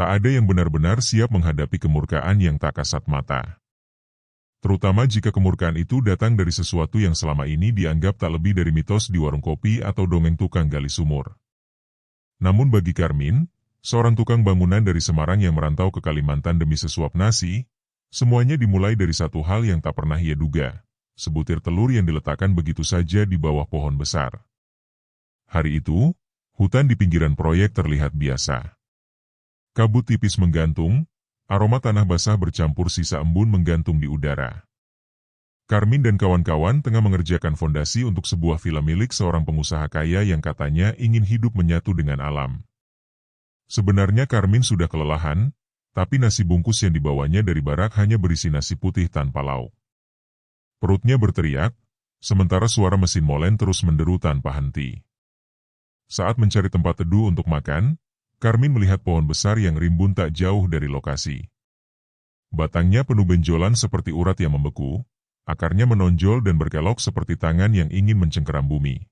Tak ada yang benar-benar siap menghadapi kemurkaan yang tak kasat mata. Terutama jika kemurkaan itu datang dari sesuatu yang selama ini dianggap tak lebih dari mitos di warung kopi atau dongeng tukang gali sumur. Namun bagi Karmin, seorang tukang bangunan dari Semarang yang merantau ke Kalimantan demi sesuap nasi, semuanya dimulai dari satu hal yang tak pernah ia duga, sebutir telur yang diletakkan begitu saja di bawah pohon besar. Hari itu, hutan di pinggiran proyek terlihat biasa. Kabut tipis menggantung, aroma tanah basah bercampur sisa embun menggantung di udara. Karmin dan kawan-kawan tengah mengerjakan fondasi untuk sebuah villa milik seorang pengusaha kaya yang katanya ingin hidup menyatu dengan alam. Sebenarnya Karmin sudah kelelahan, tapi nasi bungkus yang dibawanya dari barak hanya berisi nasi putih tanpa lauk. Perutnya berteriak, sementara suara mesin molen terus menderu tanpa henti. Saat mencari tempat teduh untuk makan, Karmin melihat pohon besar yang rimbun tak jauh dari lokasi. Batangnya penuh benjolan seperti urat yang membeku, akarnya menonjol dan berkelok seperti tangan yang ingin mencengkeram bumi.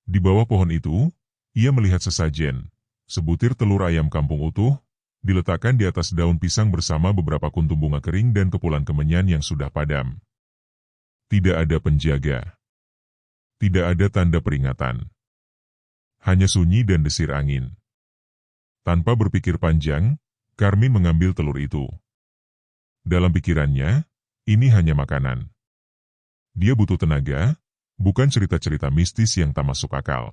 Di bawah pohon itu, ia melihat sesajen, sebutir telur ayam kampung utuh, diletakkan di atas daun pisang bersama beberapa kuntum bunga kering dan kepulan kemenyan yang sudah padam. Tidak ada penjaga. Tidak ada tanda peringatan. Hanya sunyi dan desir angin. Tanpa berpikir panjang, Karmin mengambil telur itu. Dalam pikirannya, ini hanya makanan. Dia butuh tenaga, bukan cerita-cerita mistis yang tak masuk akal.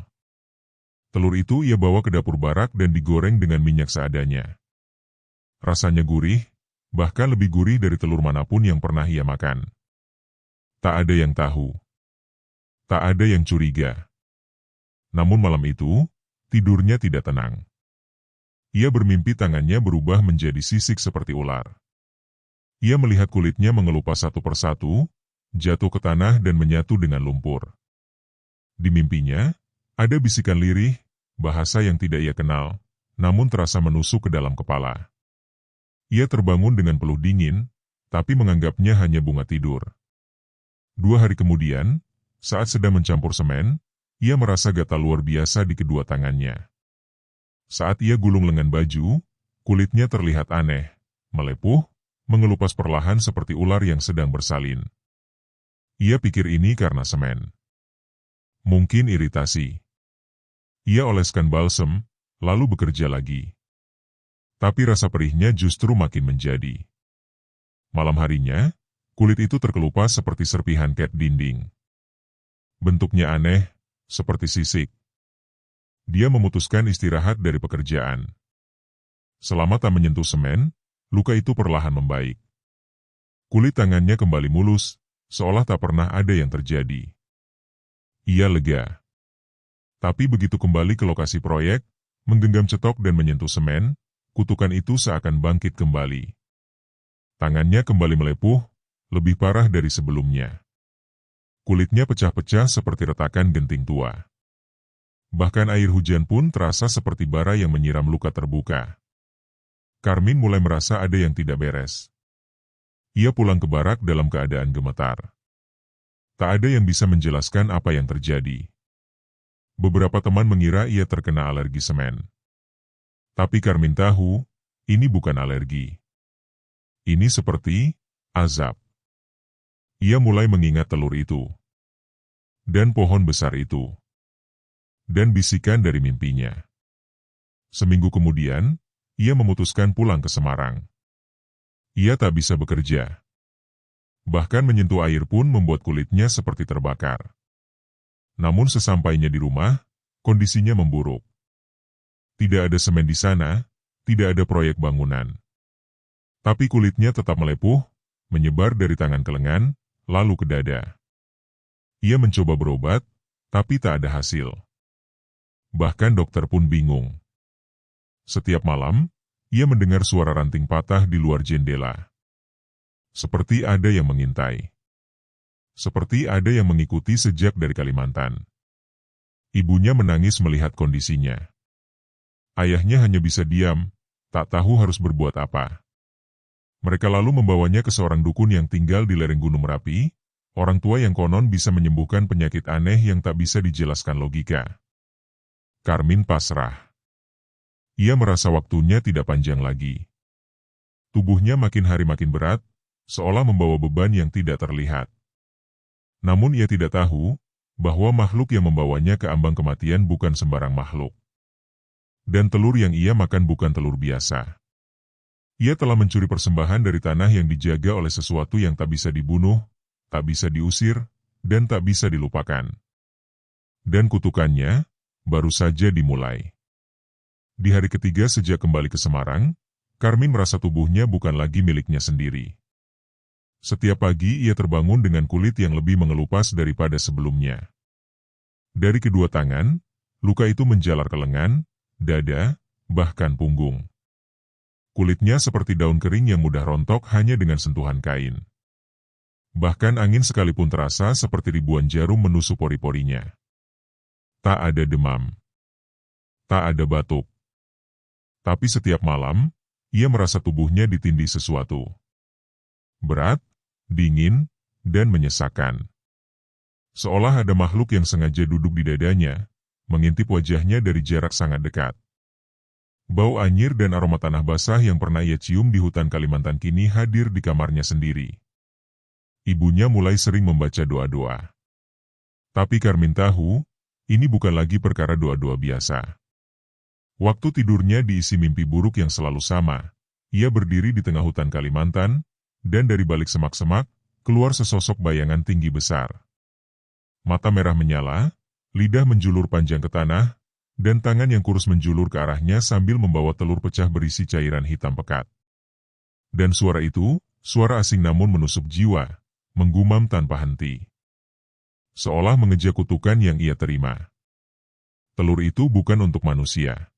Telur itu ia bawa ke dapur barak dan digoreng dengan minyak seadanya. Rasanya gurih, bahkan lebih gurih dari telur manapun yang pernah ia makan. Tak ada yang tahu. Tak ada yang curiga. Namun malam itu, tidurnya tidak tenang. Ia bermimpi tangannya berubah menjadi sisik seperti ular. Ia melihat kulitnya mengelupas satu persatu, jatuh ke tanah dan menyatu dengan lumpur. Di mimpinya, ada bisikan lirih, bahasa yang tidak ia kenal, namun terasa menusuk ke dalam kepala. Ia terbangun dengan peluh dingin, tapi menganggapnya hanya bunga tidur. 2 hari kemudian, saat sedang mencampur semen, ia merasa gatal luar biasa di kedua tangannya. Saat ia gulung lengan baju, kulitnya terlihat aneh, melepuh, mengelupas perlahan seperti ular yang sedang bersalin. Ia pikir ini karena semen. Mungkin iritasi. Ia oleskan balsem, lalu bekerja lagi. Tapi rasa perihnya justru makin menjadi. Malam harinya, kulit itu terkelupas seperti serpihan cat dinding. Bentuknya aneh, seperti sisik. Dia memutuskan istirahat dari pekerjaan. Selama tak menyentuh semen, luka itu perlahan membaik. Kulit tangannya kembali mulus, seolah tak pernah ada yang terjadi. Ia lega. Tapi begitu kembali ke lokasi proyek, menggenggam cetok dan menyentuh semen, kutukan itu seakan bangkit kembali. Tangannya kembali melepuh, lebih parah dari sebelumnya. Kulitnya pecah-pecah seperti retakan genting tua. Bahkan air hujan pun terasa seperti bara yang menyiram luka terbuka. Karmin mulai merasa ada yang tidak beres. Ia pulang ke barak dalam keadaan gemetar. Tak ada yang bisa menjelaskan apa yang terjadi. Beberapa teman mengira ia terkena alergi semen. Tapi Karmin tahu, ini bukan alergi. Ini seperti azab. Ia mulai mengingat telur itu. Dan pohon besar itu. Dan bisikan dari mimpinya. Seminggu kemudian, ia memutuskan pulang ke Semarang. Ia tak bisa bekerja. Bahkan menyentuh air pun membuat kulitnya seperti terbakar. Namun sesampainya di rumah, kondisinya memburuk. Tidak ada semen di sana, tidak ada proyek bangunan. Tapi kulitnya tetap melepuh, menyebar dari tangan ke lengan, lalu ke dada. Ia mencoba berobat, tapi tak ada hasil. Bahkan dokter pun bingung. Setiap malam, ia mendengar suara ranting patah di luar jendela. Seperti ada yang mengintai. Seperti ada yang mengikuti sejak dari Kalimantan. Ibunya menangis melihat kondisinya. Ayahnya hanya bisa diam, tak tahu harus berbuat apa. Mereka lalu membawanya ke seorang dukun yang tinggal di lereng Gunung Merapi, orang tua yang konon bisa menyembuhkan penyakit aneh yang tak bisa dijelaskan logika. Karmin pasrah. Ia merasa waktunya tidak panjang lagi. Tubuhnya makin hari makin berat, seolah membawa beban yang tidak terlihat. Namun ia tidak tahu bahwa makhluk yang membawanya ke ambang kematian bukan sembarang makhluk. Dan telur yang ia makan bukan telur biasa. Ia telah mencuri persembahan dari tanah yang dijaga oleh sesuatu yang tak bisa dibunuh, tak bisa diusir, dan tak bisa dilupakan. Dan kutukannya baru saja dimulai. Di hari ketiga sejak kembali ke Semarang, Karmin merasa tubuhnya bukan lagi miliknya sendiri. Setiap pagi ia terbangun dengan kulit yang lebih mengelupas daripada sebelumnya. Dari kedua tangan, luka itu menjalar ke lengan, dada, bahkan punggung. Kulitnya seperti daun kering yang mudah rontok hanya dengan sentuhan kain. Bahkan angin sekalipun terasa seperti ribuan jarum menusuk pori-porinya. Tak ada demam. Tak ada batuk. Tapi setiap malam, ia merasa tubuhnya ditindih sesuatu. Berat, dingin, dan menyesakkan. Seolah ada makhluk yang sengaja duduk di dadanya, mengintip wajahnya dari jarak sangat dekat. Bau anyir dan aroma tanah basah yang pernah ia cium di hutan Kalimantan kini hadir di kamarnya sendiri. Ibunya mulai sering membaca doa-doa. Tapi Karmin tahu, ini bukan lagi perkara doa-doa biasa. Waktu tidurnya diisi mimpi buruk yang selalu sama. Ia berdiri di tengah hutan Kalimantan, dan dari balik semak-semak, keluar sesosok bayangan tinggi besar. Mata merah menyala, lidah menjulur panjang ke tanah, dan tangan yang kurus menjulur ke arahnya sambil membawa telur pecah berisi cairan hitam pekat. Dan suara itu, suara asing namun menusuk jiwa, menggumam tanpa henti. Seolah mengejar kutukan yang ia terima. Telur itu bukan untuk manusia.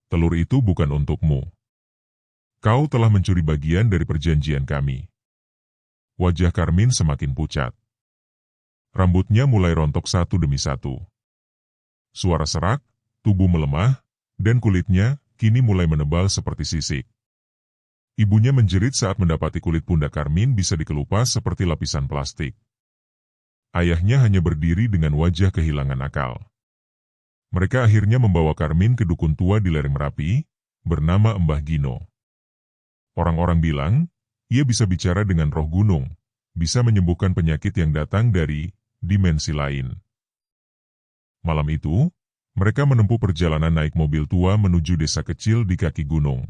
Telur itu bukan untukmu. Kau telah mencuri bagian dari perjanjian kami. Wajah Karmin semakin pucat. Rambutnya mulai rontok satu demi satu. Suara serak, tubuh melemah, dan kulitnya kini mulai menebal seperti sisik. Ibunya menjerit saat mendapati kulit pundak Karmin bisa dikelupas seperti lapisan plastik. Ayahnya hanya berdiri dengan wajah kehilangan akal. Mereka akhirnya membawa Karmin ke dukun tua di lereng Merapi, bernama Mbah Gino. Orang-orang bilang, ia bisa bicara dengan roh gunung, bisa menyembuhkan penyakit yang datang dari dimensi lain. Malam itu, mereka menempuh perjalanan naik mobil tua menuju desa kecil di kaki gunung.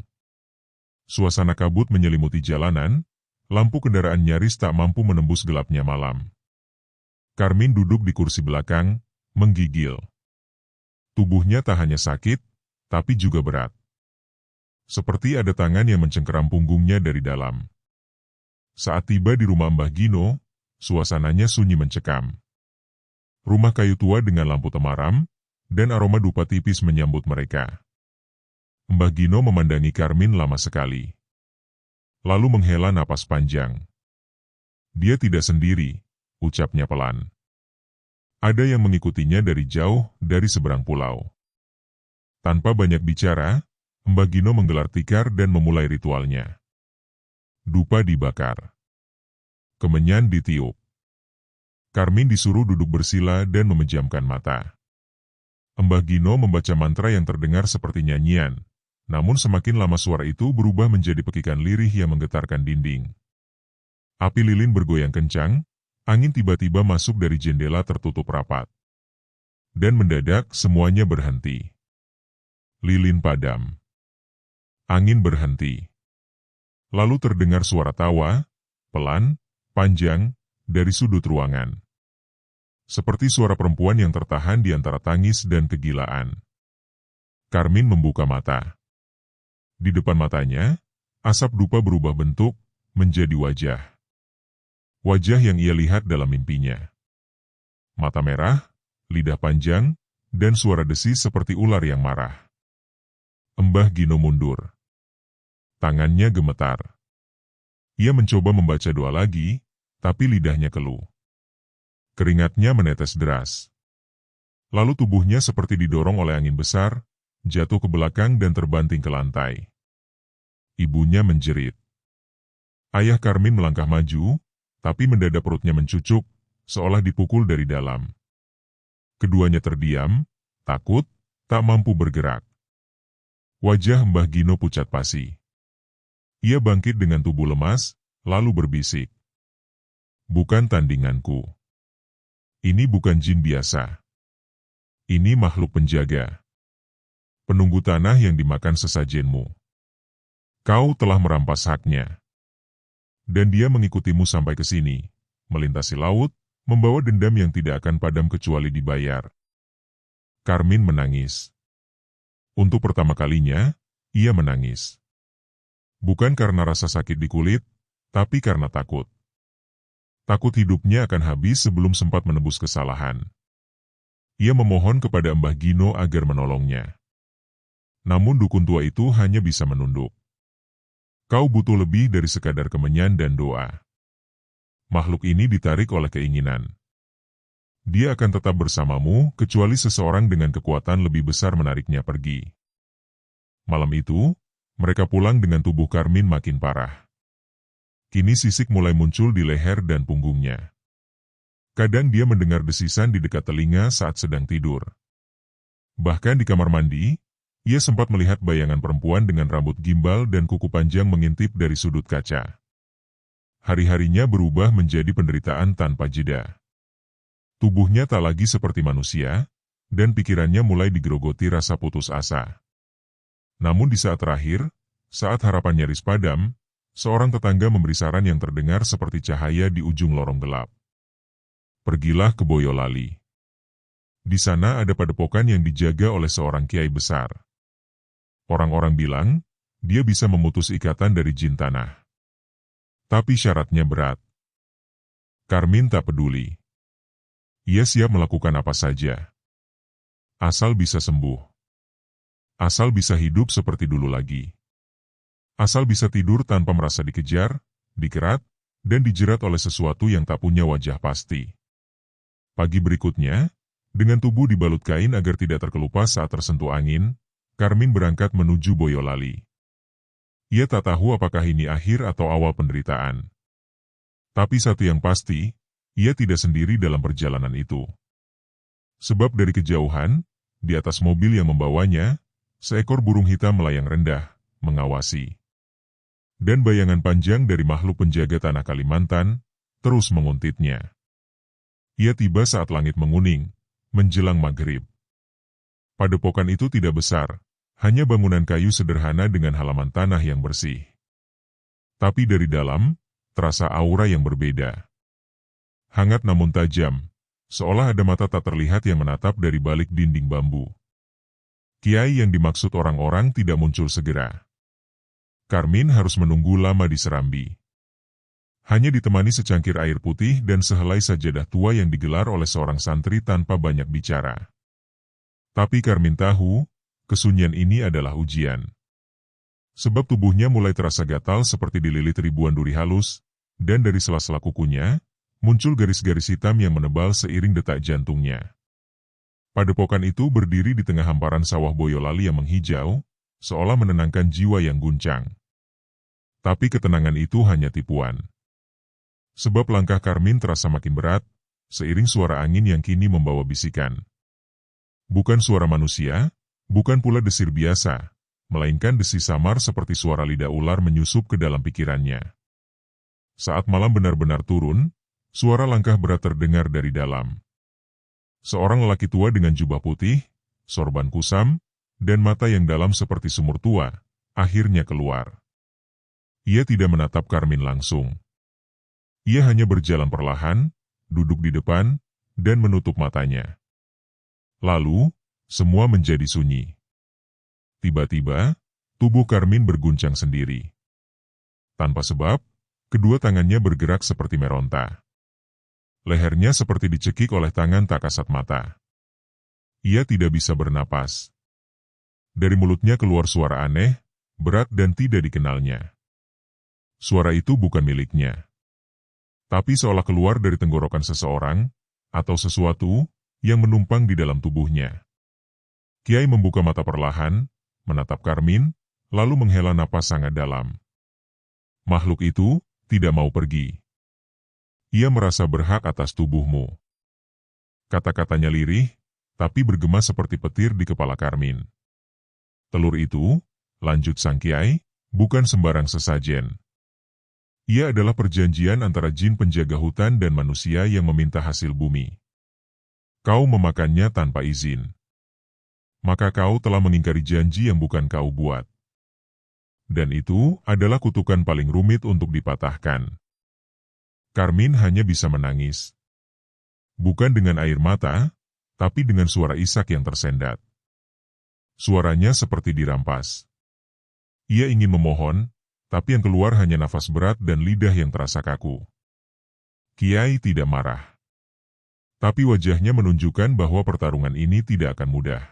Suasana kabut menyelimuti jalanan, lampu kendaraan nyaris tak mampu menembus gelapnya malam. Karmin duduk di kursi belakang, menggigil. Tubuhnya tak hanya sakit, tapi juga berat. Seperti ada tangan yang mencengkeram punggungnya dari dalam. Saat tiba di rumah Mbah Gino, suasananya sunyi mencekam. Rumah kayu tua dengan lampu temaram, dan aroma dupa tipis menyambut mereka. Mbah Gino memandangi Karmin lama sekali. Lalu menghela napas panjang. Dia tidak sendiri, ucapnya pelan. Ada yang mengikutinya dari jauh, dari seberang pulau. Tanpa banyak bicara, Mbah Gino menggelar tikar dan memulai ritualnya. Dupa dibakar. Kemenyan ditiup. Karmin disuruh duduk bersila dan memejamkan mata. Mbah Gino membaca mantra yang terdengar seperti nyanyian, namun semakin lama suara itu berubah menjadi pekikan lirih yang menggetarkan dinding. Api lilin bergoyang kencang, angin tiba-tiba masuk dari jendela tertutup rapat. Dan mendadak semuanya berhenti. Lilin padam. Angin berhenti. Lalu terdengar suara tawa, pelan, panjang, dari sudut ruangan. Seperti suara perempuan yang tertahan di antara tangis dan kegilaan. Karmin membuka mata. Di depan matanya, asap dupa berubah bentuk, menjadi wajah. Wajah yang ia lihat dalam mimpinya. Mata merah, lidah panjang, dan suara desi seperti ular yang marah. Mbah Gino mundur. Tangannya gemetar. Ia mencoba membaca doa lagi, tapi lidahnya keluh. Keringatnya menetes deras. Lalu tubuhnya seperti didorong oleh angin besar, jatuh ke belakang dan terbanting ke lantai. Ibunya menjerit. Ayah Karmin melangkah maju, tapi mendadak perutnya mencucuk, seolah dipukul dari dalam. Keduanya terdiam, takut, tak mampu bergerak. Wajah Mbah Gino pucat pasi. Ia bangkit dengan tubuh lemas, lalu berbisik. Bukan tandinganku. Ini bukan jin biasa. Ini makhluk penjaga. Penunggu tanah yang dimakan sesajenmu. Kau telah merampas haknya. Dan dia mengikutimu sampai ke sini, melintasi laut, membawa dendam yang tidak akan padam kecuali dibayar. Karmin menangis. Untuk pertama kalinya, ia menangis. Bukan karena rasa sakit di kulit, tapi karena takut. Takut hidupnya akan habis sebelum sempat menebus kesalahan. Ia memohon kepada Mbah Gino agar menolongnya. Namun dukun tua itu hanya bisa menunduk. Kau butuh lebih dari sekadar kemenyan dan doa. Makhluk ini ditarik oleh keinginan. Dia akan tetap bersamamu, kecuali seseorang dengan kekuatan lebih besar menariknya pergi. Malam itu, mereka pulang dengan tubuh Karmin makin parah. Kini sisik mulai muncul di leher dan punggungnya. Kadang dia mendengar desisan di dekat telinga saat sedang tidur. Bahkan di kamar mandi, ia sempat melihat bayangan perempuan dengan rambut gimbal dan kuku panjang mengintip dari sudut kaca. Hari-harinya berubah menjadi penderitaan tanpa jeda. Tubuhnya tak lagi seperti manusia, dan pikirannya mulai digerogoti rasa putus asa. Namun di saat terakhir, saat harapan nyaris padam, seorang tetangga memberi saran yang terdengar seperti cahaya di ujung lorong gelap. Pergilah ke Boyolali. Di sana ada padepokan yang dijaga oleh seorang kiai besar. Orang-orang bilang, dia bisa memutus ikatan dari jin tanah. Tapi syaratnya berat. Karmin tak peduli. Ia siap melakukan apa saja. Asal bisa sembuh. Asal bisa hidup seperti dulu lagi. Asal bisa tidur tanpa merasa dikejar, dikerat, dan dijerat oleh sesuatu yang tak punya wajah pasti. Pagi berikutnya, dengan tubuh dibalut kain agar tidak terkelupas saat tersentuh angin, Karmin berangkat menuju Boyolali. Ia tak tahu apakah ini akhir atau awal penderitaan. Tapi satu yang pasti, ia tidak sendiri dalam perjalanan itu. Sebab dari kejauhan, di atas mobil yang membawanya, seekor burung hitam melayang rendah, mengawasi. Dan bayangan panjang dari makhluk penjaga tanah Kalimantan, terus menguntitnya. Ia tiba saat langit menguning, menjelang maghrib. Padepokan itu tidak besar, hanya bangunan kayu sederhana dengan halaman tanah yang bersih. Tapi dari dalam, terasa aura yang berbeda. Hangat namun tajam, seolah ada mata tak terlihat yang menatap dari balik dinding bambu. Kiai yang dimaksud orang-orang tidak muncul segera. Karmin harus menunggu lama di Serambi. Hanya ditemani secangkir air putih dan sehelai sajadah tua yang digelar oleh seorang santri tanpa banyak bicara. Tapi Karmin tahu, kesunyian ini adalah ujian. Sebab tubuhnya mulai terasa gatal seperti dililit ribuan duri halus, dan dari sela-sela kukunya, muncul garis-garis hitam yang menebal seiring detak jantungnya. Padepokan itu berdiri di tengah hamparan sawah Boyolali yang menghijau, seolah menenangkan jiwa yang guncang. Tapi ketenangan itu hanya tipuan. Sebab langkah Karmin terasa makin berat, seiring suara angin yang kini membawa bisikan. Bukan suara manusia, bukan pula desir biasa, melainkan desi samar seperti suara lidah ular menyusup ke dalam pikirannya. Saat malam benar-benar turun, suara langkah berat terdengar dari dalam. Seorang lelaki tua dengan jubah putih, sorban kusam, dan mata yang dalam seperti sumur tua, akhirnya keluar. Ia tidak menatap Karmin langsung. Ia hanya berjalan perlahan, duduk di depan, dan menutup matanya. Lalu, semua menjadi sunyi. Tiba-tiba, tubuh Karmin berguncang sendiri. Tanpa sebab, kedua tangannya bergerak seperti meronta. Lehernya seperti dicekik oleh tangan tak kasat mata. Ia tidak bisa bernapas. Dari mulutnya keluar suara aneh, berat dan tidak dikenalnya. Suara itu bukan miliknya. Tapi seolah keluar dari tenggorokan seseorang, atau sesuatu, yang menumpang di dalam tubuhnya. Kiai membuka mata perlahan, menatap Karmin, lalu menghela napas sangat dalam. Makhluk itu tidak mau pergi. Ia merasa berhak atas tubuhmu. Kata-katanya lirih, tapi bergema seperti petir di kepala Karmin. Telur itu, Lanjut sang kiai, bukan sembarang sesajen. Ia adalah perjanjian antara jin penjaga hutan dan manusia yang meminta hasil bumi. Kau memakannya tanpa izin. Maka kau telah mengingkari janji yang bukan kau buat. Dan itu adalah kutukan paling rumit untuk dipatahkan. Karmin hanya bisa menangis. Bukan dengan air mata, tapi dengan suara isak yang tersendat. Suaranya seperti dirampas. Ia ingin memohon, tapi yang keluar hanya nafas berat dan lidah yang terasa kaku. Kiai tidak marah. Tapi wajahnya menunjukkan bahwa pertarungan ini tidak akan mudah.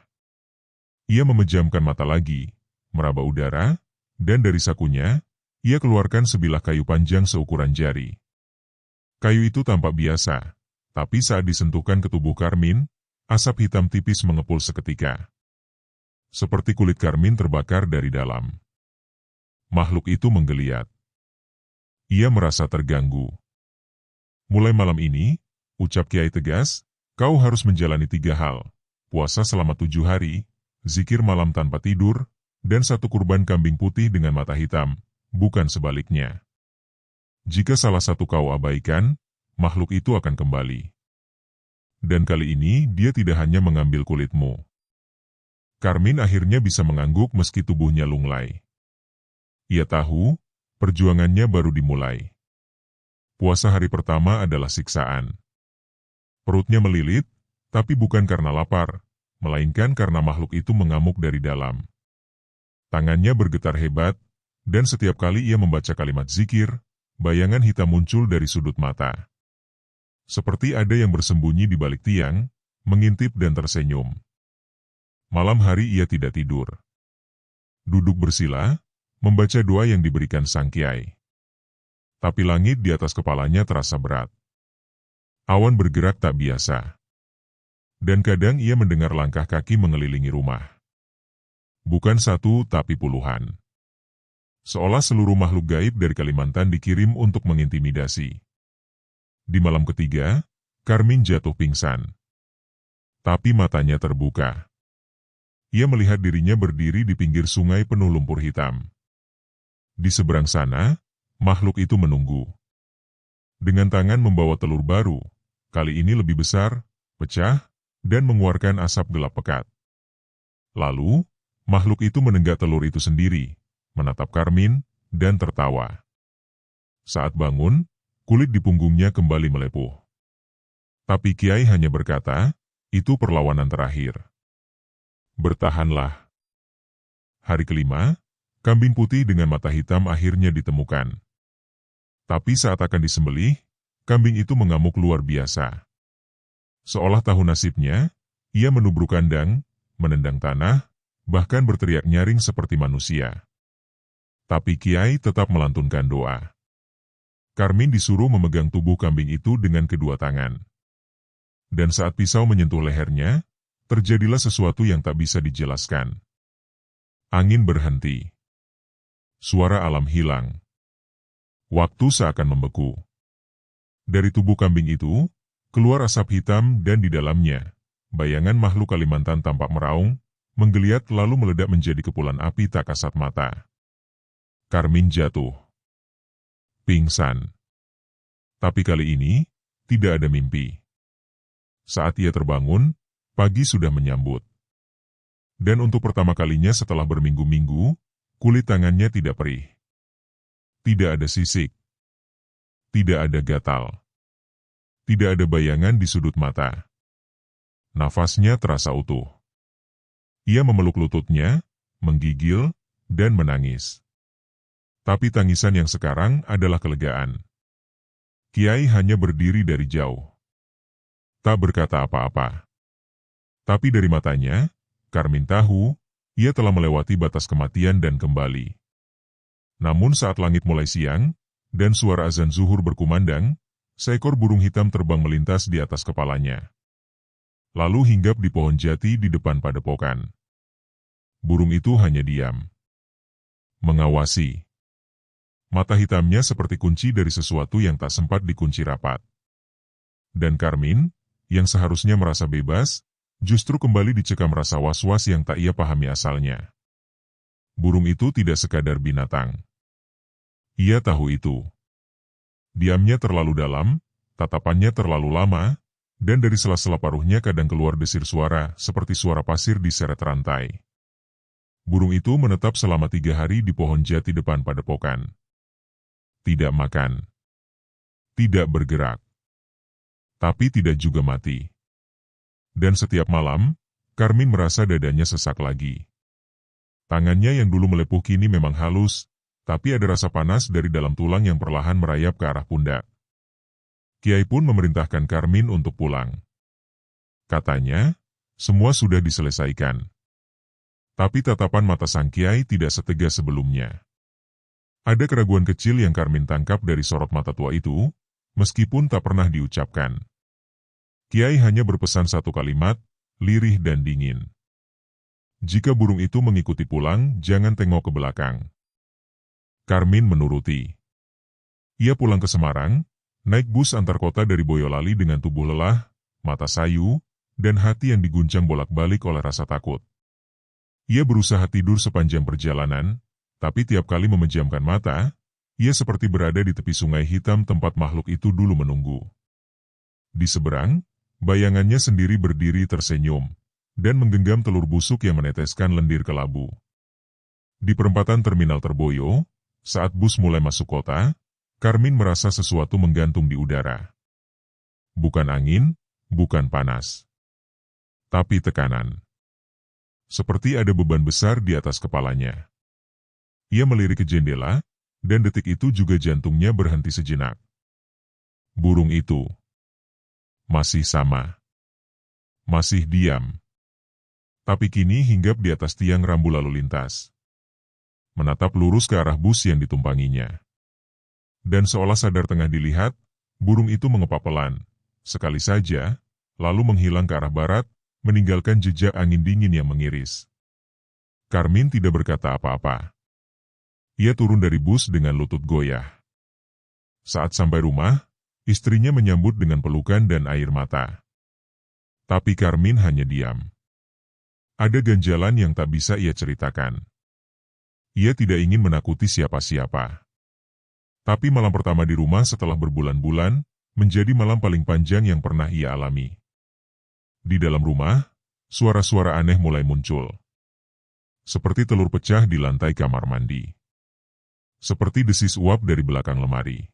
Ia memejamkan mata lagi, meraba udara, dan dari sakunya, ia keluarkan sebilah kayu panjang seukuran jari. Kayu itu tampak biasa, tapi saat disentuhkan ke tubuh Karmin, asap hitam tipis mengepul seketika. Seperti kulit Karmin terbakar dari dalam. Makhluk itu menggeliat. Ia merasa terganggu. Mulai malam ini, ucap Kiai tegas, kau harus menjalani 3 hal. Puasa selama 7 hari, zikir malam tanpa tidur, dan 1 kurban kambing putih dengan mata hitam, bukan sebaliknya. Jika salah satu kau abaikan, makhluk itu akan kembali. Dan kali ini dia tidak hanya mengambil kulitmu. Karmin akhirnya bisa mengangguk meski tubuhnya lunglai. Ia tahu, perjuangannya baru dimulai. Puasa hari pertama adalah siksaan. Perutnya melilit, tapi bukan karena lapar, melainkan karena makhluk itu mengamuk dari dalam. Tangannya bergetar hebat, dan setiap kali ia membaca kalimat zikir, bayangan hitam muncul dari sudut mata. Seperti ada yang bersembunyi di balik tiang, mengintip dan tersenyum. Malam hari ia tidak tidur. Duduk bersila, membaca doa yang diberikan sang kiai. Tapi langit di atas kepalanya terasa berat. Awan bergerak tak biasa. Dan kadang ia mendengar langkah kaki mengelilingi rumah. Bukan 1 tapi puluhan. Seolah seluruh makhluk gaib dari Kalimantan dikirim untuk mengintimidasi. Di malam ketiga, Karmin jatuh pingsan. Tapi matanya terbuka. Ia melihat dirinya berdiri di pinggir sungai penuh lumpur hitam. Di seberang sana, makhluk itu menunggu. Dengan tangan membawa telur baru, kali ini lebih besar, pecah, dan mengeluarkan asap gelap pekat. Lalu, makhluk itu menenggak telur itu sendiri, menatap Karmin, dan tertawa. Saat bangun, kulit di punggungnya kembali melepuh. Tapi Kiai hanya berkata, itu perlawanan terakhir. Bertahanlah. Hari kelima, kambing putih dengan mata hitam akhirnya ditemukan. Tapi saat akan disembelih, kambing itu mengamuk luar biasa. Seolah tahu nasibnya, ia menubruk kandang, menendang tanah, bahkan berteriak nyaring seperti manusia. Tapi Kiai tetap melantunkan doa. Karmin disuruh memegang tubuh kambing itu dengan kedua tangan. Dan saat pisau menyentuh lehernya, terjadilah sesuatu yang tak bisa dijelaskan. Angin berhenti. Suara alam hilang. Waktu seakan membeku. Dari tubuh kambing itu, keluar asap hitam dan di dalamnya, bayangan makhluk Kalimantan tampak meraung, menggeliat lalu meledak menjadi kepulan api tak kasat mata. Karmin jatuh. Pingsan. Tapi kali ini, tidak ada mimpi. Saat ia terbangun, pagi sudah menyambut. Dan untuk pertama kalinya setelah berminggu-minggu, kulit tangannya tidak perih. Tidak ada sisik. Tidak ada gatal. Tidak ada bayangan di sudut mata. Nafasnya terasa utuh. Ia memeluk lututnya, menggigil, dan menangis. Tapi tangisan yang sekarang adalah kelegaan. Kiai hanya berdiri dari jauh. Tak berkata apa-apa. Tapi dari matanya, Karmin tahu, ia telah melewati batas kematian dan kembali. Namun saat langit mulai siang, dan suara azan zuhur berkumandang, seekor burung hitam terbang melintas di atas kepalanya. Lalu hinggap di pohon jati di depan padepokan. Burung itu hanya diam. Mengawasi. Mata hitamnya seperti kunci dari sesuatu yang tak sempat dikunci rapat. Dan Karmin, yang seharusnya merasa bebas, justru kembali dicekam rasa was-was yang tak ia pahami asalnya. Burung itu tidak sekadar binatang. Ia tahu itu. Diamnya terlalu dalam, tatapannya terlalu lama, dan dari sela-sela paruhnya kadang keluar desir suara, seperti suara pasir diseret rantai. Burung itu menetap selama 3 hari di pohon jati depan padepokan. Tidak makan. Tidak bergerak. Tapi tidak juga mati. Dan setiap malam, Karmin merasa dadanya sesak lagi. Tangannya yang dulu melepuh kini memang halus, tapi ada rasa panas dari dalam tulang yang perlahan merayap ke arah pundak. Kiai pun memerintahkan Karmin untuk pulang. Katanya, semua sudah diselesaikan. Tapi tatapan mata sang kiai tidak setegas sebelumnya. Ada keraguan kecil yang Karmin tangkap dari sorot mata tua itu, meskipun tak pernah diucapkan. Kiai hanya berpesan satu kalimat, lirih dan dingin. Jika burung itu mengikuti pulang, jangan tengok ke belakang. Karmin menuruti. Ia pulang ke Semarang, naik bus antar kota dari Boyolali dengan tubuh lelah, mata sayu, dan hati yang diguncang bolak-balik oleh rasa takut. Ia berusaha tidur sepanjang perjalanan, tapi tiap kali memejamkan mata, ia seperti berada di tepi sungai hitam tempat makhluk itu dulu menunggu. Di seberang, bayangannya sendiri berdiri tersenyum, dan menggenggam telur busuk yang meneteskan lendir ke labu. Di perempatan terminal Terboyo, saat bus mulai masuk kota, Karmin merasa sesuatu menggantung di udara. Bukan angin, bukan panas, tapi tekanan. Seperti ada beban besar di atas kepalanya. Ia melirik ke jendela, dan detik itu juga jantungnya berhenti sejenak. Burung itu masih sama. Masih diam. Tapi kini hinggap di atas tiang rambu lalu lintas. Menatap lurus ke arah bus yang ditumpanginya. Dan seolah sadar tengah dilihat, burung itu mengepak pelan, sekali saja, lalu menghilang ke arah barat, meninggalkan jejak angin dingin yang mengiris. Karmin tidak berkata apa-apa. Ia turun dari bus dengan lutut goyah. Saat sampai rumah, istrinya menyambut dengan pelukan dan air mata. Tapi Karmin hanya diam. Ada ganjalan yang tak bisa ia ceritakan. Ia tidak ingin menakuti siapa-siapa. Tapi malam pertama di rumah setelah berbulan-bulan, menjadi malam paling panjang yang pernah ia alami. Di dalam rumah, suara-suara aneh mulai muncul. Seperti telur pecah di lantai kamar mandi. Seperti desis uap dari belakang lemari.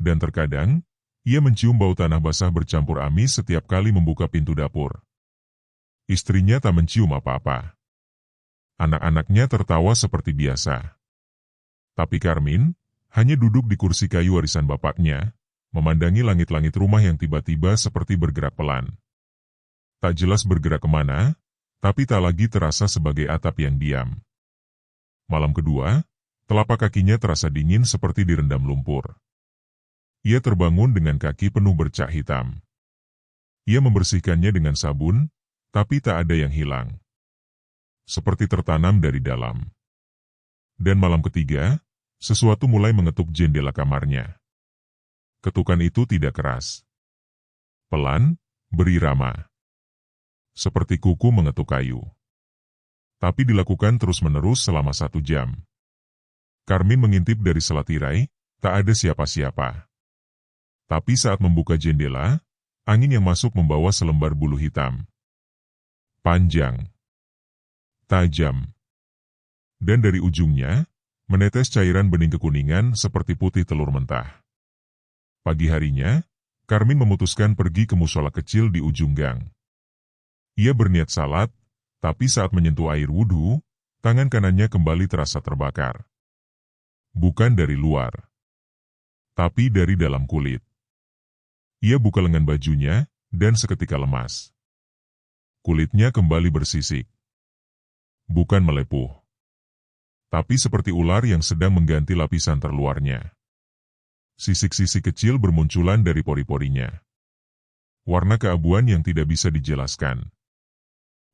Dan terkadang, ia mencium bau tanah basah bercampur amis setiap kali membuka pintu dapur. Istrinya tak mencium apa-apa. Anak-anaknya tertawa seperti biasa. Tapi Karmin hanya duduk di kursi kayu warisan bapaknya, memandangi langit-langit rumah yang tiba-tiba seperti bergerak pelan. Tak jelas bergerak kemana, tapi tak lagi terasa sebagai atap yang diam. Malam kedua, telapak kakinya terasa dingin seperti direndam lumpur. Ia terbangun dengan kaki penuh bercak hitam. Ia membersihkannya dengan sabun, tapi tak ada yang hilang. Seperti tertanam dari dalam. Dan malam ketiga, sesuatu mulai mengetuk jendela kamarnya. Ketukan itu tidak keras. Pelan, berirama. Seperti kuku mengetuk kayu. Tapi dilakukan terus-menerus selama 1 jam. Karmin mengintip dari sela tirai, tak ada siapa-siapa. Tapi saat membuka jendela, angin yang masuk membawa selembar bulu hitam. Panjang. Tajam. Dan dari ujungnya, menetes cairan bening kekuningan seperti putih telur mentah. Pagi harinya, Karmin memutuskan pergi ke musola kecil di ujung gang. Ia berniat salat, tapi saat menyentuh air wudhu, tangan kanannya kembali terasa terbakar. Bukan dari luar, tapi dari dalam kulit. Ia buka lengan bajunya, dan seketika lemas. Kulitnya kembali bersisik. Bukan melepuh, tapi seperti ular yang sedang mengganti lapisan terluarnya. Sisik-sisik kecil bermunculan dari pori-porinya. Warna keabuan yang tidak bisa dijelaskan.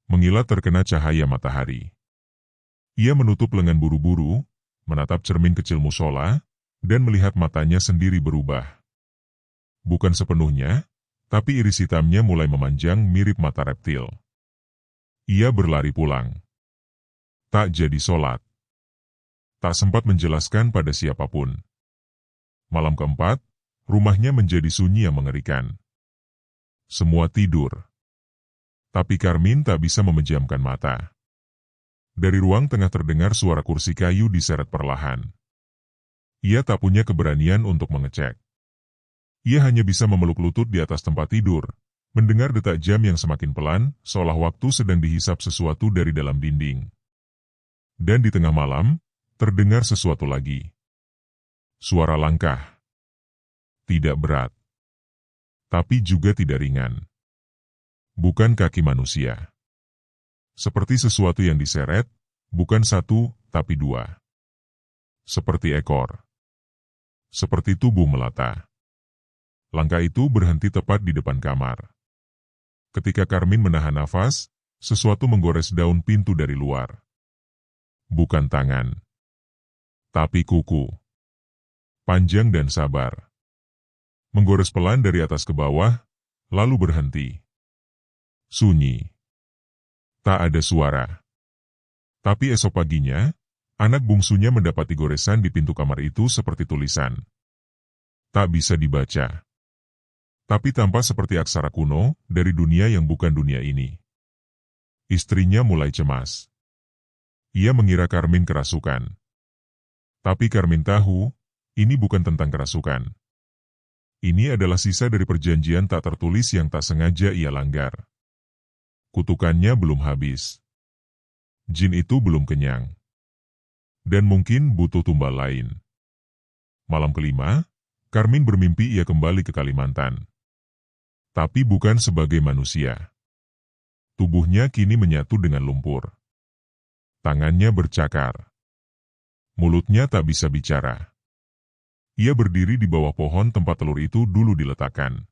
Mengilat terkena cahaya matahari. Ia menutup lengan buru-buru, menatap cermin kecil musola, dan melihat matanya sendiri berubah. Bukan sepenuhnya, tapi iris hitamnya mulai memanjang mirip mata reptil. Ia berlari pulang. Tak jadi sholat. Tak sempat menjelaskan pada siapapun. Malam keempat, rumahnya menjadi sunyi yang mengerikan. Semua tidur. Tapi Karmin tak bisa memejamkan mata. Dari ruang tengah terdengar suara kursi kayu diseret perlahan. Ia tak punya keberanian untuk mengecek. Ia hanya bisa memeluk lutut di atas tempat tidur, mendengar detak jam yang semakin pelan, seolah waktu sedang dihisap sesuatu dari dalam dinding. Dan di tengah malam, terdengar sesuatu lagi. Suara langkah. Tidak berat. Tapi juga tidak ringan. Bukan kaki manusia. Seperti sesuatu yang diseret, bukan satu, tapi dua. Seperti ekor. Seperti tubuh melata. Langkah itu berhenti tepat di depan kamar. Ketika Karmin menahan nafas, sesuatu menggores daun pintu dari luar. Bukan tangan. Tapi kuku. Panjang dan sabar. Menggores pelan dari atas ke bawah, lalu berhenti. Sunyi. Tak ada suara. Tapi esok paginya, anak bungsunya mendapati goresan di pintu kamar itu seperti tulisan. Tak bisa dibaca. Tapi tampak seperti aksara kuno dari dunia yang bukan dunia ini. Istrinya mulai cemas. Ia mengira Karmin kerasukan. Tapi Karmin tahu, ini bukan tentang kerasukan. Ini adalah sisa dari perjanjian tak tertulis yang tak sengaja ia langgar. Kutukannya belum habis. Jin itu belum kenyang. Dan mungkin butuh tumbal lain. Malam kelima, Karmin bermimpi ia kembali ke Kalimantan. Tapi bukan sebagai manusia. Tubuhnya kini menyatu dengan lumpur. Tangannya bercakar. Mulutnya tak bisa bicara. Ia berdiri di bawah pohon tempat telur itu dulu diletakkan.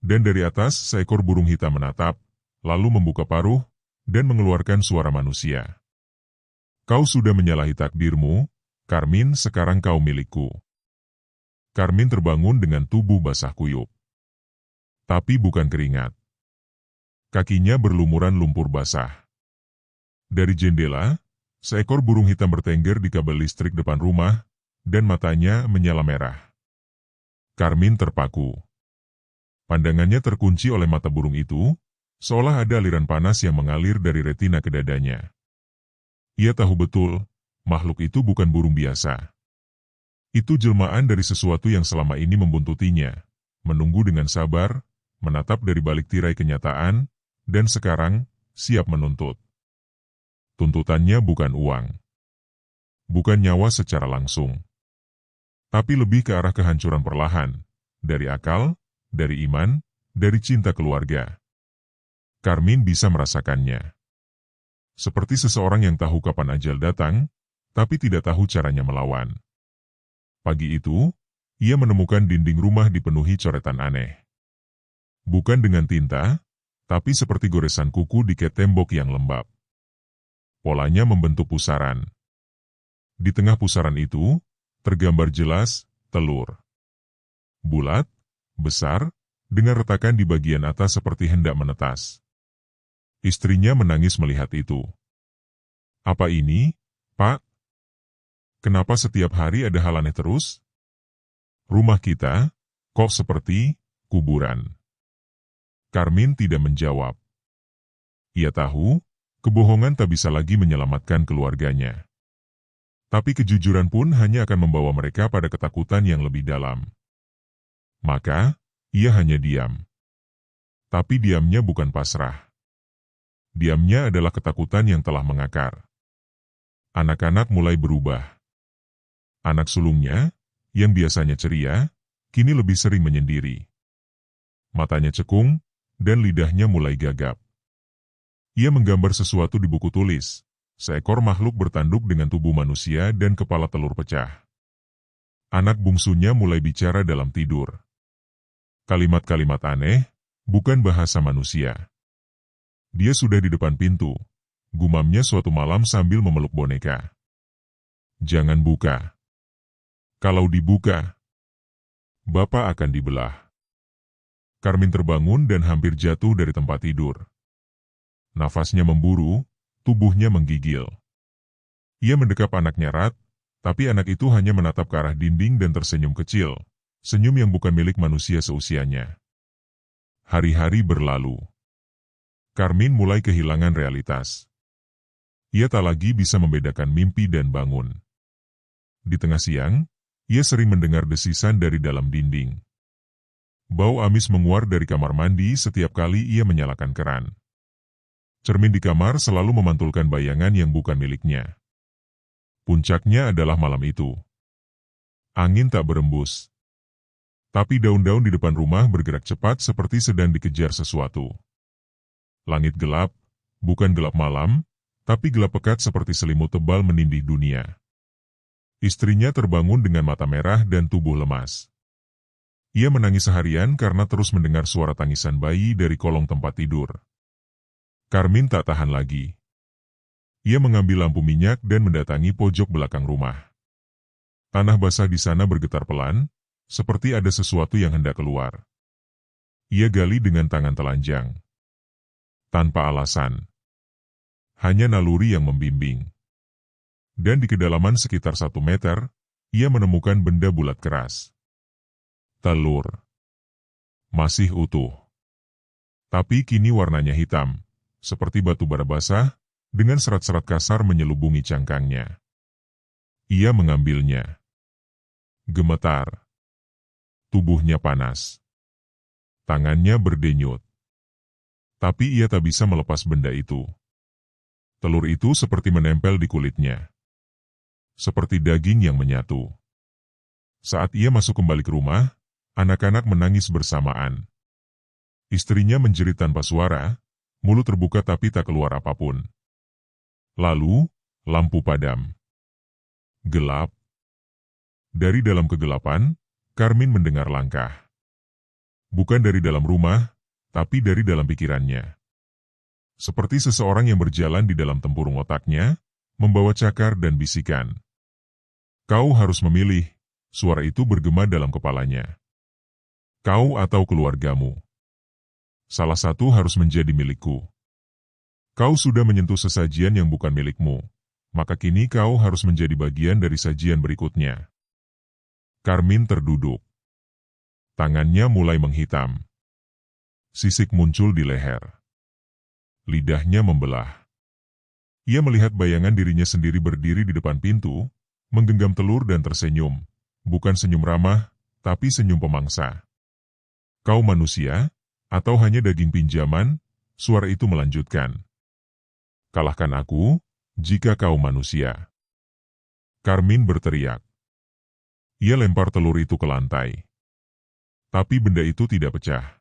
Dan dari atas seekor burung hitam menatap, lalu membuka paruh, dan mengeluarkan suara manusia. Kau sudah menyalahi takdirmu, Karmin, sekarang kau milikku. Karmin terbangun dengan tubuh basah kuyup. Tapi bukan keringat. Kakinya berlumuran lumpur basah. Dari jendela, seekor burung hitam bertengger di kabel listrik depan rumah, dan matanya menyala merah. Karmin terpaku. Pandangannya terkunci oleh mata burung itu, seolah ada aliran panas yang mengalir dari retina ke dadanya. Ia tahu betul, makhluk itu bukan burung biasa. Itu jelmaan dari sesuatu yang selama ini membuntutinya, menunggu dengan sabar, menatap dari balik tirai kenyataan, dan sekarang, siap menuntut. Tuntutannya bukan uang. Bukan nyawa secara langsung. Tapi lebih ke arah kehancuran perlahan, dari akal, dari iman, dari cinta keluarga. Karmin bisa merasakannya. Seperti seseorang yang tahu kapan ajal datang, tapi tidak tahu caranya melawan. Pagi itu, ia menemukan dinding rumah dipenuhi coretan aneh. Bukan dengan tinta, tapi seperti goresan kuku di tembok yang lembab. Polanya membentuk pusaran. Di tengah pusaran itu, tergambar jelas, telur. Bulat, besar, dengan retakan di bagian atas seperti hendak menetas. Istrinya menangis melihat itu. Apa ini, Pak? Kenapa setiap hari ada hal aneh terus? Rumah kita, kok seperti kuburan? Karmin tidak menjawab. Ia tahu, kebohongan tak bisa lagi menyelamatkan keluarganya. Tapi kejujuran pun hanya akan membawa mereka pada ketakutan yang lebih dalam. Maka, ia hanya diam. Tapi diamnya bukan pasrah. Diamnya adalah ketakutan yang telah mengakar. Anak-anak mulai berubah. Anak sulungnya, yang biasanya ceria, kini lebih sering menyendiri. Matanya cekung, dan lidahnya mulai gagap. Ia menggambar sesuatu di buku tulis, seekor makhluk bertanduk dengan tubuh manusia dan kepala telur pecah. Anak bungsunya mulai bicara dalam tidur. Kalimat-kalimat aneh, bukan bahasa manusia. Dia sudah di depan pintu, gumamnya suatu malam sambil memeluk boneka. Jangan buka. Kalau dibuka, Bapak akan dibelah. Karmin terbangun dan hampir jatuh dari tempat tidur. Nafasnya memburu, tubuhnya menggigil. Ia mendekap anaknya erat, tapi anak itu hanya menatap ke arah dinding dan tersenyum kecil, senyum yang bukan milik manusia seusianya. Hari-hari berlalu. Carmine mulai kehilangan realitas. Ia tak lagi bisa membedakan mimpi dan bangun. Di tengah siang, ia sering mendengar desisan dari dalam dinding. Bau amis menguar dari kamar mandi setiap kali ia menyalakan keran. Cermin di kamar selalu memantulkan bayangan yang bukan miliknya. Puncaknya adalah malam itu. Angin tak berembus. Tapi daun-daun di depan rumah bergerak cepat seperti sedang dikejar sesuatu. Langit gelap, bukan gelap malam, tapi gelap pekat seperti selimut tebal menindih dunia. Istrinya terbangun dengan mata merah dan tubuh lemas. Ia menangis seharian karena terus mendengar suara tangisan bayi dari kolong tempat tidur. Carmine tak tahan lagi. Ia mengambil lampu minyak dan mendatangi pojok belakang rumah. Tanah basah di sana bergetar pelan, seperti ada sesuatu yang hendak keluar. Ia gali dengan tangan telanjang. Tanpa alasan. Hanya naluri yang membimbing. Dan di kedalaman sekitar 1 meter, ia menemukan benda bulat keras. Telur. Masih utuh. Tapi kini warnanya hitam, seperti batu bara basah, dengan serat-serat kasar menyelubungi cangkangnya. Ia mengambilnya. Gemetar. Tubuhnya panas. Tangannya berdenyut. Tapi ia tak bisa melepas benda itu. Telur itu seperti menempel di kulitnya. Seperti daging yang menyatu. Saat ia masuk kembali ke rumah, anak-anak menangis bersamaan. Istrinya menjerit tanpa suara, mulut terbuka tapi tak keluar apapun. Lalu, lampu padam. Gelap. Dari dalam kegelapan, Carmine mendengar langkah. Bukan dari dalam rumah, tapi dari dalam pikirannya. Seperti seseorang yang berjalan di dalam tempurung otaknya, membawa cakar dan bisikan. Kau harus memilih, suara itu bergema dalam kepalanya. Kau atau keluargamu. Salah satu harus menjadi milikku. Kau sudah menyentuh sesajian yang bukan milikmu, maka kini kau harus menjadi bagian dari sajian berikutnya. Carmine terduduk. Tangannya mulai menghitam. Sisik muncul di leher. Lidahnya membelah. Ia melihat bayangan dirinya sendiri berdiri di depan pintu, menggenggam telur dan tersenyum. Bukan senyum ramah, tapi senyum pemangsa. Kau manusia, atau hanya daging pinjaman? Suara itu melanjutkan. Kalahkan aku, jika kau manusia. Carmine berteriak. Ia lempar telur itu ke lantai. Tapi benda itu tidak pecah.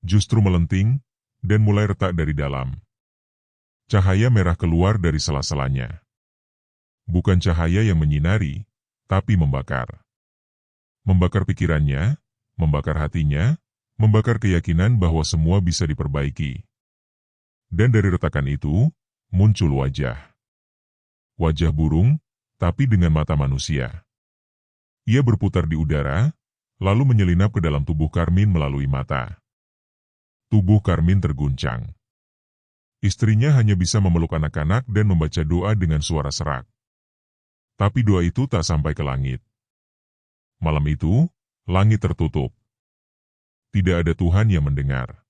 Justru melenting, dan mulai retak dari dalam. Cahaya merah keluar dari sela-selanya. Bukan cahaya yang menyinari, tapi membakar. Membakar pikirannya, membakar hatinya, membakar keyakinan bahwa semua bisa diperbaiki. Dan dari retakan itu, muncul wajah. Wajah burung, tapi dengan mata manusia. Ia berputar di udara, lalu menyelinap ke dalam tubuh Carmine melalui mata. Tubuh Carmine terguncang. Istrinya hanya bisa memeluk anak-anak dan membaca doa dengan suara serak. Tapi doa itu tak sampai ke langit. Malam itu, langit tertutup. Tidak ada Tuhan yang mendengar.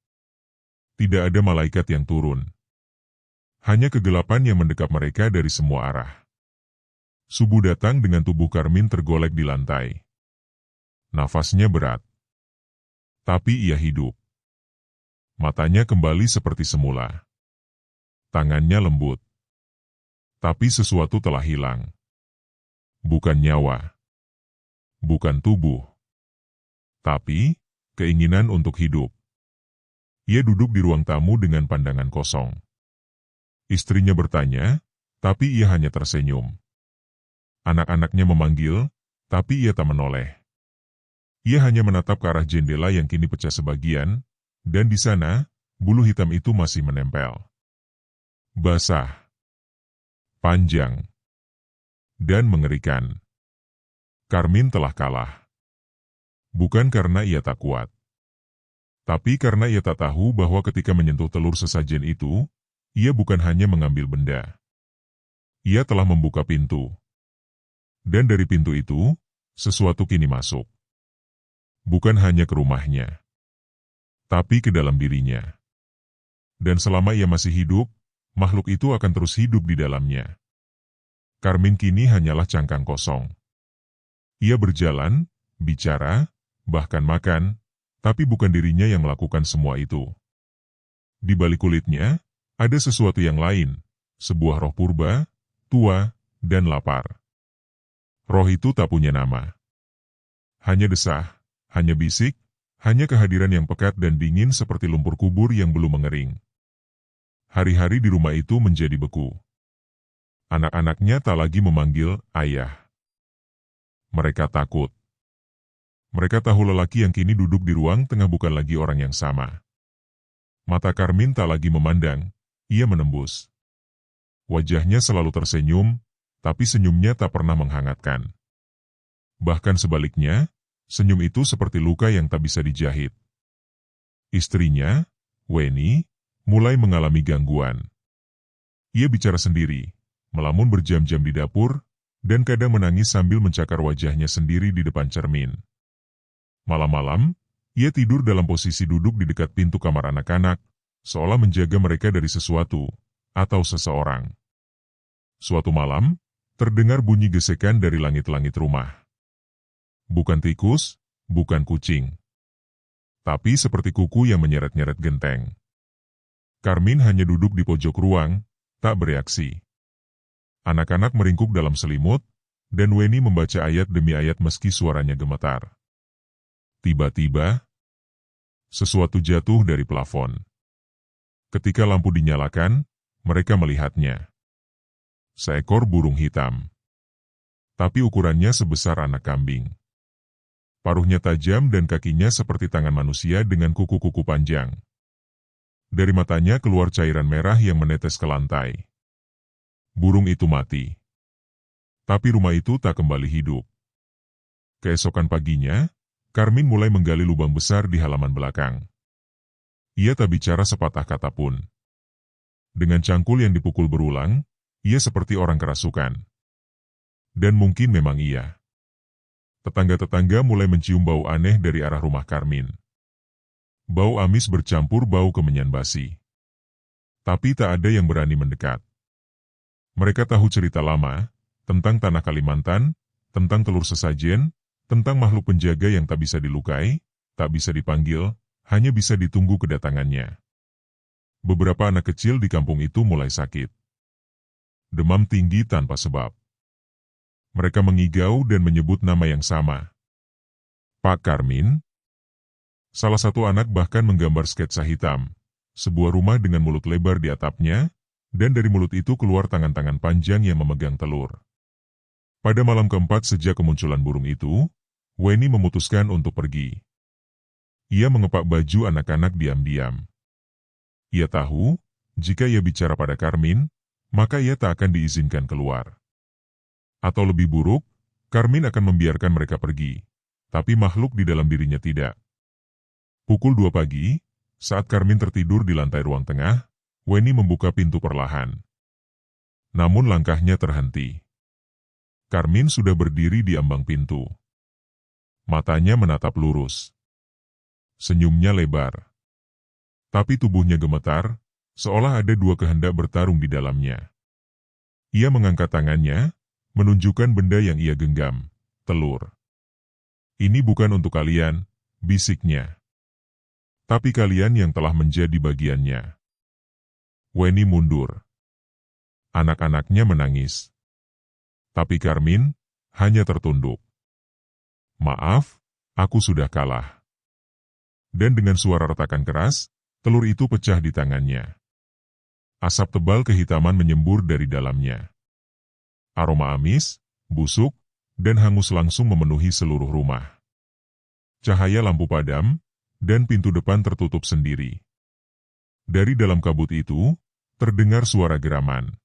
Tidak ada malaikat yang turun. Hanya kegelapan yang mendekap mereka dari semua arah. Subuh datang dengan tubuh Carmine tergolek di lantai. Nafasnya berat. Tapi ia hidup. Matanya kembali seperti semula. Tangannya lembut. Tapi sesuatu telah hilang. Bukan nyawa. Bukan tubuh. Tapi, keinginan untuk hidup. Ia duduk di ruang tamu dengan pandangan kosong. Istrinya bertanya, tapi ia hanya tersenyum. Anak-anaknya memanggil, tapi ia tak menoleh. Ia hanya menatap ke arah jendela yang kini pecah sebagian, dan di sana, bulu hitam itu masih menempel. Basah. Panjang. Dan mengerikan. Carmine telah kalah. Bukan karena ia tak kuat. Tapi karena ia tak tahu bahwa ketika menyentuh telur sesajen itu, ia bukan hanya mengambil benda. Ia telah membuka pintu. Dan dari pintu itu, sesuatu kini masuk. Bukan hanya ke rumahnya, tapi ke dalam dirinya. Dan selama ia masih hidup, makhluk itu akan terus hidup di dalamnya. Carmine kini hanyalah cangkang kosong. Ia berjalan, bicara, bahkan makan, tapi bukan dirinya yang melakukan semua itu. Di balik kulitnya, ada sesuatu yang lain, sebuah roh purba, tua, dan lapar. Roh itu tak punya nama. Hanya desah, hanya bisik, hanya kehadiran yang pekat dan dingin seperti lumpur kubur yang belum mengering. Hari-hari di rumah itu menjadi beku. Anak-anaknya tak lagi memanggil ayah. Mereka takut. Mereka tahu lelaki yang kini duduk di ruang tengah bukan lagi orang yang sama. Mata Carmine tak lagi memandang, ia menembus. Wajahnya selalu tersenyum, tapi senyumnya tak pernah menghangatkan. Bahkan sebaliknya, senyum itu seperti luka yang tak bisa dijahit. Istrinya, Weni, mulai mengalami gangguan. Ia bicara sendiri, melamun berjam-jam di dapur, dan kadang menangis sambil mencakar wajahnya sendiri di depan cermin. Malam-malam, ia tidur dalam posisi duduk di dekat pintu kamar anak-anak, seolah menjaga mereka dari sesuatu, atau seseorang. Suatu malam, terdengar bunyi gesekan dari langit-langit rumah. Bukan tikus, bukan kucing. Tapi seperti kuku yang menyeret-nyeret genteng. Carmine hanya duduk di pojok ruang, tak bereaksi. Anak-anak meringkuk dalam selimut, dan Weni membaca ayat demi ayat meski suaranya gemetar. Tiba-tiba, sesuatu jatuh dari plafon. Ketika lampu dinyalakan, mereka melihatnya. Seekor burung hitam. Tapi ukurannya sebesar anak kambing. Paruhnya tajam dan kakinya seperti tangan manusia dengan kuku-kuku panjang. Dari matanya keluar cairan merah yang menetes ke lantai. Burung itu mati. Tapi rumah itu tak kembali hidup. Keesokan paginya, Carmine mulai menggali lubang besar di halaman belakang. Ia tak bicara sepatah kata pun. Dengan cangkul yang dipukul berulang, ia seperti orang kerasukan. Dan mungkin memang iya. Tetangga-tetangga mulai mencium bau aneh dari arah rumah Carmine. Bau amis bercampur bau kemenyan basi. Tapi tak ada yang berani mendekat. Mereka tahu cerita lama, tentang tanah Kalimantan, tentang telur sesajen, tentang makhluk penjaga yang tak bisa dilukai, tak bisa dipanggil, hanya bisa ditunggu kedatangannya. Beberapa anak kecil di kampung itu mulai sakit. Demam tinggi tanpa sebab. Mereka mengigau dan menyebut nama yang sama. Pak Carmine. Salah satu anak bahkan menggambar sketsa hitam, sebuah rumah dengan mulut lebar di atapnya, dan dari mulut itu keluar tangan-tangan panjang yang memegang telur. Pada malam keempat sejak kemunculan burung itu, Weni memutuskan untuk pergi. Ia mengepak baju anak-anak diam-diam. Ia tahu, jika ia bicara pada Carmine, maka ia tak akan diizinkan keluar. Atau lebih buruk, Carmine akan membiarkan mereka pergi, tapi makhluk di dalam dirinya tidak. Pukul 2 pagi, saat Carmine tertidur di lantai ruang tengah, Weni membuka pintu perlahan. Namun langkahnya terhenti. Carmine sudah berdiri di ambang pintu. Matanya menatap lurus. Senyumnya lebar. Tapi tubuhnya gemetar, seolah ada dua kehendak bertarung di dalamnya. Ia mengangkat tangannya, menunjukkan benda yang ia genggam, telur. Ini bukan untuk kalian, bisiknya. Tapi kalian yang telah menjadi bagiannya. Weni mundur. Anak-anaknya menangis. Tapi Carmine hanya tertunduk. Maaf, aku sudah kalah. Dan dengan suara retakan keras, telur itu pecah di tangannya. Asap tebal kehitaman menyembur dari dalamnya. Aroma amis, busuk, dan hangus langsung memenuhi seluruh rumah. Cahaya lampu padam, dan pintu depan tertutup sendiri. Dari dalam kabut itu, terdengar suara geraman.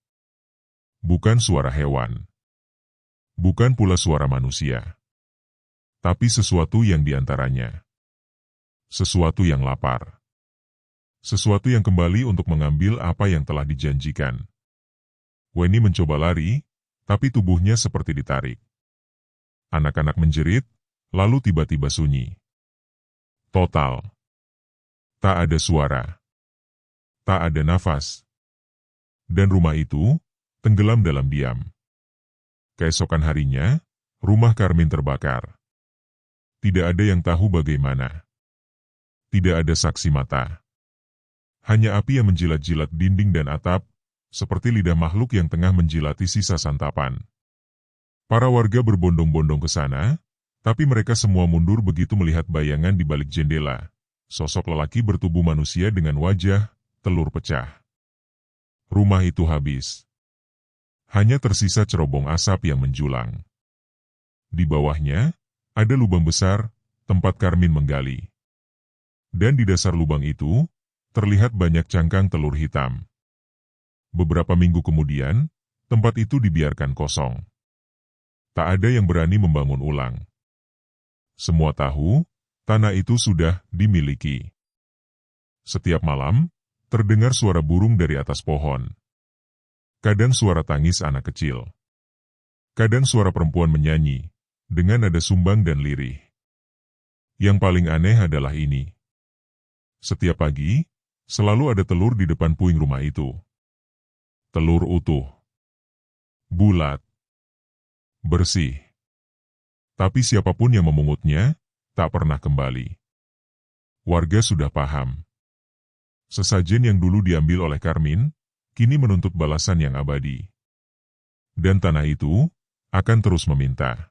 Bukan suara hewan. Bukan pula suara manusia. Tapi sesuatu yang diantaranya. Sesuatu yang lapar. Sesuatu yang kembali untuk mengambil apa yang telah dijanjikan. Weni mencoba lari, tapi tubuhnya seperti ditarik. Anak-anak menjerit, lalu tiba-tiba sunyi. Total. Tak ada suara. Tak ada nafas. Dan rumah itu tenggelam dalam diam. Keesokan harinya, rumah Karmin terbakar. Tidak ada yang tahu bagaimana. Tidak ada saksi mata. Hanya api yang menjilat-jilat dinding dan atap, seperti lidah makhluk yang tengah menjilati sisa santapan. Para warga berbondong-bondong ke sana, tapi mereka semua mundur begitu melihat bayangan di balik jendela. Sosok lelaki bertubuh manusia dengan wajah telur pecah. Rumah itu habis. Hanya tersisa cerobong asap yang menjulang. Di bawahnya, ada lubang besar, tempat Karmin menggali. Dan di dasar lubang itu, terlihat banyak cangkang telur hitam. Beberapa minggu kemudian, tempat itu dibiarkan kosong. Tak ada yang berani membangun ulang. Semua tahu, tanah itu sudah dimiliki. Setiap malam, terdengar suara burung dari atas pohon. Kadang suara tangis anak kecil. Kadang suara perempuan menyanyi, dengan nada sumbang dan lirih. Yang paling aneh adalah ini. Setiap pagi, selalu ada telur di depan puing rumah itu. Telur utuh. Bulat. Bersih. Tapi siapapun yang memungutnya, tak pernah kembali. Warga sudah paham. Sesajen yang dulu diambil oleh Karmin, kini menuntut balasan yang abadi. Dan tanah itu akan terus meminta.